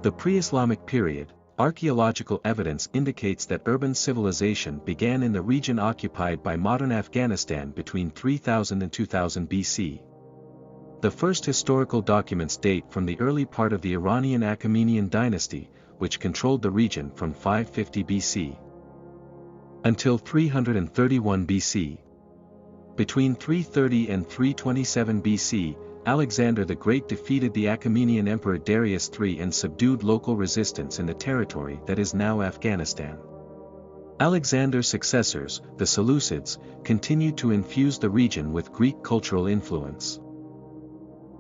The pre-Islamic period, archaeological evidence indicates that urban civilization began in the region occupied by modern Afghanistan between 3000 and 2000 BC. The first historical documents date from the early part of the Iranian Achaemenian dynasty, which controlled the region from 550 BC until 331 BC. Between 330 and 327 BC, Alexander the Great defeated the Achaemenian Emperor Darius III and subdued local resistance in the territory that is now Afghanistan. Alexander's successors, the Seleucids, continued to infuse the region with Greek cultural influence.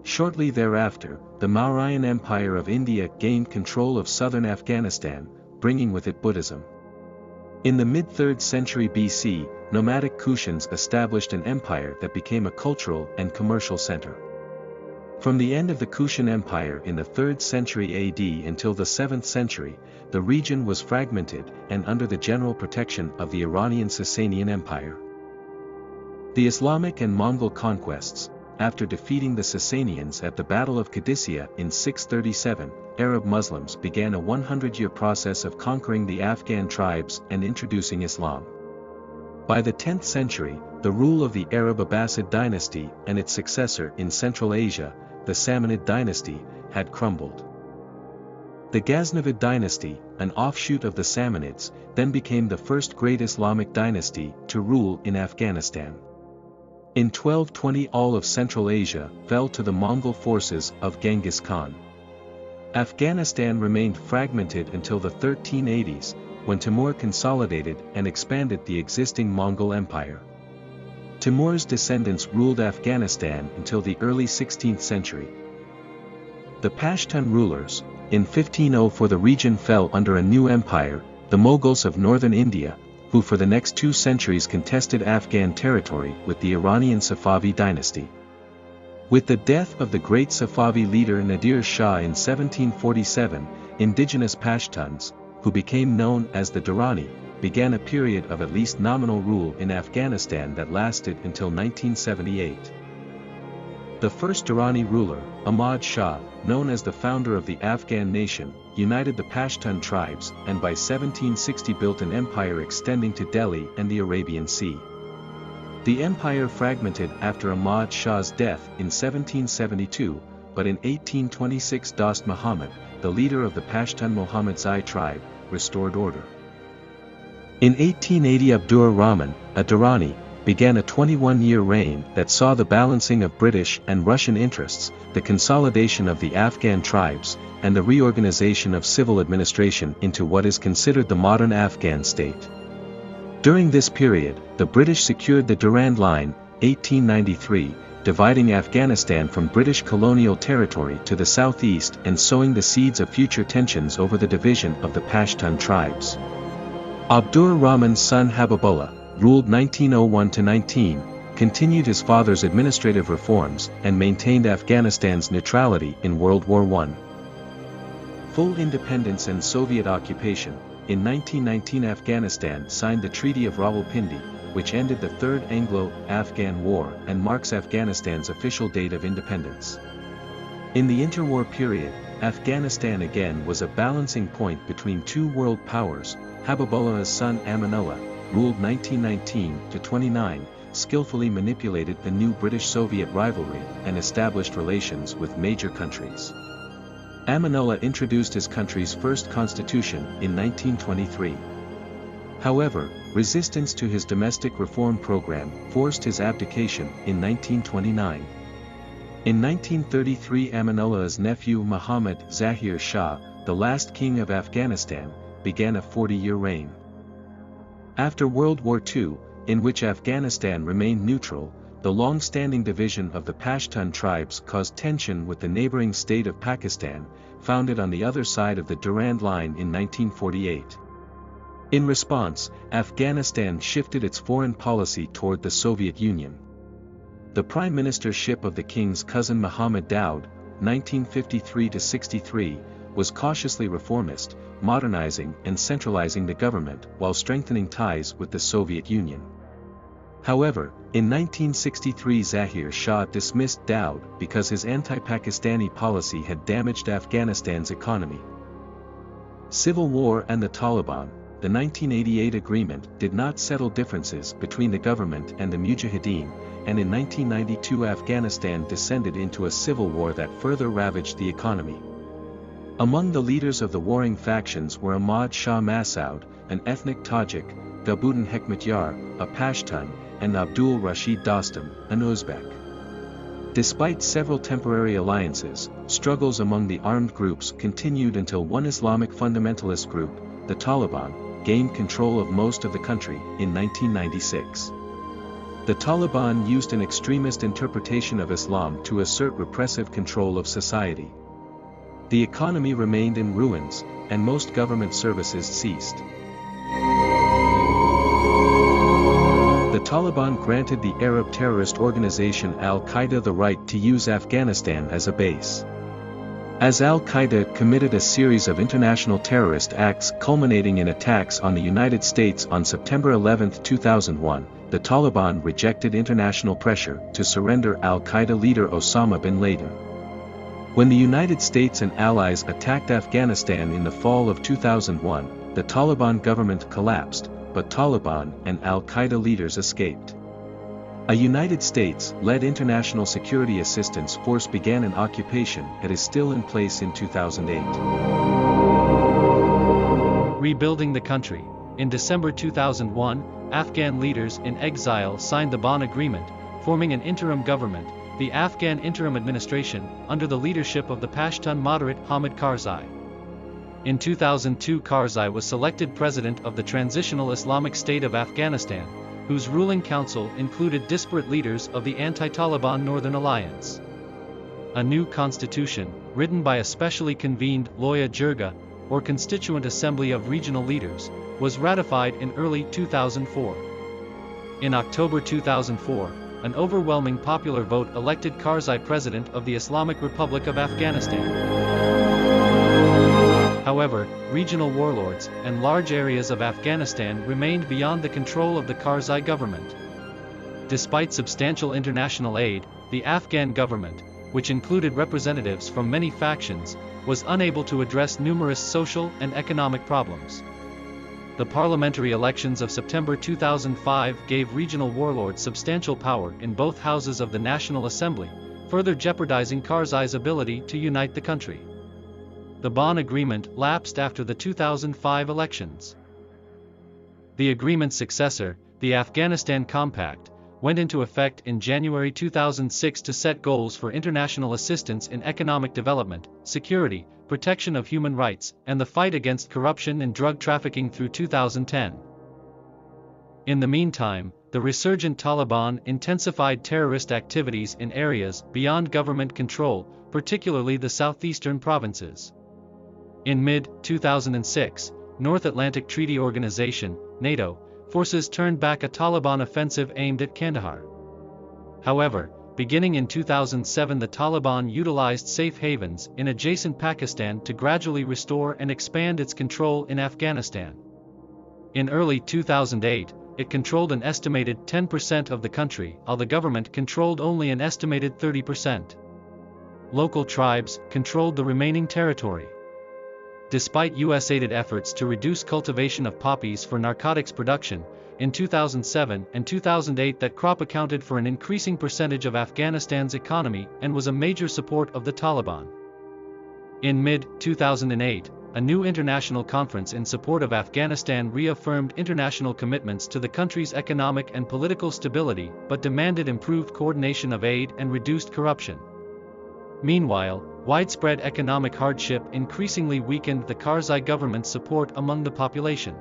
Shortly thereafter, the Mauryan Empire of India gained control of southern Afghanistan, bringing with it Buddhism. In the mid-3rd century BC, nomadic Kushans established an empire that became a cultural and commercial center. From the end of the Kushan Empire in the 3rd century AD until the 7th century, the region was fragmented and under the general protection of the Iranian Sasanian Empire. The Islamic and Mongol conquests, after defeating the Sasanians at the Battle of Qadisiyah in 637, Arab Muslims began a 100-year process of conquering the Afghan tribes and introducing Islam. By the 10th century, the rule of the Arab Abbasid dynasty and its successor in Central Asia, the Samanid dynasty, had crumbled. The Ghaznavid dynasty, an offshoot of the Samanids, then became the first great Islamic dynasty to rule in Afghanistan. In 1220 all of Central Asia fell to the Mongol forces of Genghis Khan. Afghanistan remained fragmented until the 1380s, when Timur consolidated and expanded the existing Mongol Empire. Timur's descendants ruled Afghanistan until the early 16th century. The Pashtun rulers, in 1504 the region fell under a new empire, the Mughals of northern India, who for the next 2 centuries contested Afghan territory with the Iranian Safavi dynasty. With the death of the great Safavi leader Nadir Shah in 1747, indigenous Pashtuns, who became known as the Durrani, began a period of at least nominal rule in Afghanistan that lasted until 1978. The first Durrani ruler, Ahmad Shah, known as the founder of the Afghan nation, united the Pashtun tribes and by 1760 built an empire extending to Delhi and the Arabian Sea. The empire fragmented after Ahmad Shah's death in 1772, but in 1826 Dost Muhammad, the leader of the Pashtun Mohammedzai tribe, restored order. In 1880 Abdur Rahman, a Durrani, began a 21-year reign that saw the balancing of British and Russian interests, the consolidation of the Afghan tribes, and the reorganization of civil administration into what is considered the modern Afghan state. During this period, the British secured the Durand Line, 1893, dividing Afghanistan from British colonial territory to the southeast and sowing the seeds of future tensions over the division of the Pashtun tribes. Abdur Rahman's son Habibullah, ruled 1901–19, continued his father's administrative reforms and maintained Afghanistan's neutrality in World War I. Full independence and Soviet occupation. In 1919 Afghanistan signed the Treaty of Rawalpindi, which ended the Third Anglo-Afghan War and marks Afghanistan's official date of independence. In the interwar period, Afghanistan again was a balancing point between two world powers. Habibullah's son Amanullah, ruled 1919–29, skillfully manipulated the new British-Soviet rivalry and established relations with major countries. Amanullah introduced his country's first constitution in 1923. However, resistance to his domestic reform program forced his abdication in 1929. In 1933 Amanullah's nephew Muhammad Zahir Shah, the last king of Afghanistan, began a 40-year reign. After World War II, in which Afghanistan remained neutral, the long-standing division of the Pashtun tribes caused tension with the neighboring state of Pakistan, founded on the other side of the Durand Line in 1948. In response, Afghanistan shifted its foreign policy toward the Soviet Union. The prime ministership of the king's cousin Muhammad Daud, 1953–63, was cautiously reformist, modernizing and centralizing the government while strengthening ties with the Soviet Union. However, in 1963 Zahir Shah dismissed Daud because his anti-Pakistani policy had damaged Afghanistan's economy. Civil war and the Taliban. The 1988 agreement did not settle differences between the government and the Mujahideen, and in 1992 Afghanistan descended into a civil war that further ravaged the economy. Among the leaders of the warring factions were Ahmad Shah Massoud, an ethnic Tajik, Gulbuddin Hekmatyar, a Pashtun, and Abdul Rashid Dostum, an Uzbek. Despite several temporary alliances, struggles among the armed groups continued until one Islamic fundamentalist group, the Taliban, gained control of most of the country in 1996. The Taliban used an extremist interpretation of Islam to assert repressive control of society. The economy remained in ruins, and most government services ceased. The Taliban granted the Arab terrorist organization Al-Qaeda the right to use Afghanistan as a base. As Al-Qaeda committed a series of international terrorist acts culminating in attacks on the United States on September 11, 2001, the Taliban rejected international pressure to surrender Al-Qaeda leader Osama bin Laden. When the United States and allies attacked Afghanistan in the fall of 2001, the Taliban government collapsed, but Taliban and Al-Qaeda leaders escaped. A United States-led international security assistance force began an occupation that is still in place in 2008. Rebuilding the country. In December 2001, Afghan leaders in exile signed the Bonn Agreement, forming an interim government, the Afghan Interim Administration, under the leadership of the Pashtun moderate Hamid Karzai. In 2002 Karzai was selected president of the Transitional Islamic State of Afghanistan, whose ruling council included disparate leaders of the anti-Taliban Northern Alliance. A new constitution, written by a specially convened Loya Jirga, or Constituent Assembly of Regional Leaders, was ratified in early 2004. In October 2004, an overwhelming popular vote elected Karzai president of the Islamic Republic of Afghanistan. However, regional warlords and large areas of Afghanistan remained beyond the control of the Karzai government. Despite substantial international aid, the Afghan government, which included representatives from many factions, was unable to address numerous social and economic problems. The parliamentary elections of September 2005 gave regional warlords substantial power in both houses of the National Assembly, further jeopardizing Karzai's ability to unite the country. The Bonn Agreement lapsed after the 2005 elections. The agreement's successor, the Afghanistan Compact, went into effect in January 2006 to set goals for international assistance in economic development, security, protection of human rights, and the fight against corruption and drug trafficking through 2010. In the meantime, the resurgent Taliban intensified terrorist activities in areas beyond government control, particularly the southeastern provinces. In mid-2006, North Atlantic Treaty Organization, NATO, forces turned back a Taliban offensive aimed at Kandahar. However, beginning in 2007 the Taliban utilized safe havens in adjacent Pakistan to gradually restore and expand its control in Afghanistan. In early 2008, it controlled an estimated 10% of the country, while the government controlled only an estimated 30%. Local tribes controlled the remaining territory. Despite US-aided efforts to reduce cultivation of poppies for narcotics production, in 2007 and 2008 that crop accounted for an increasing percentage of Afghanistan's economy and was a major support of the Taliban. In mid-2008, a new international conference in support of Afghanistan reaffirmed international commitments to the country's economic and political stability but demanded improved coordination of aid and reduced corruption. Meanwhile, widespread economic hardship increasingly weakened the Karzai government's support among the population.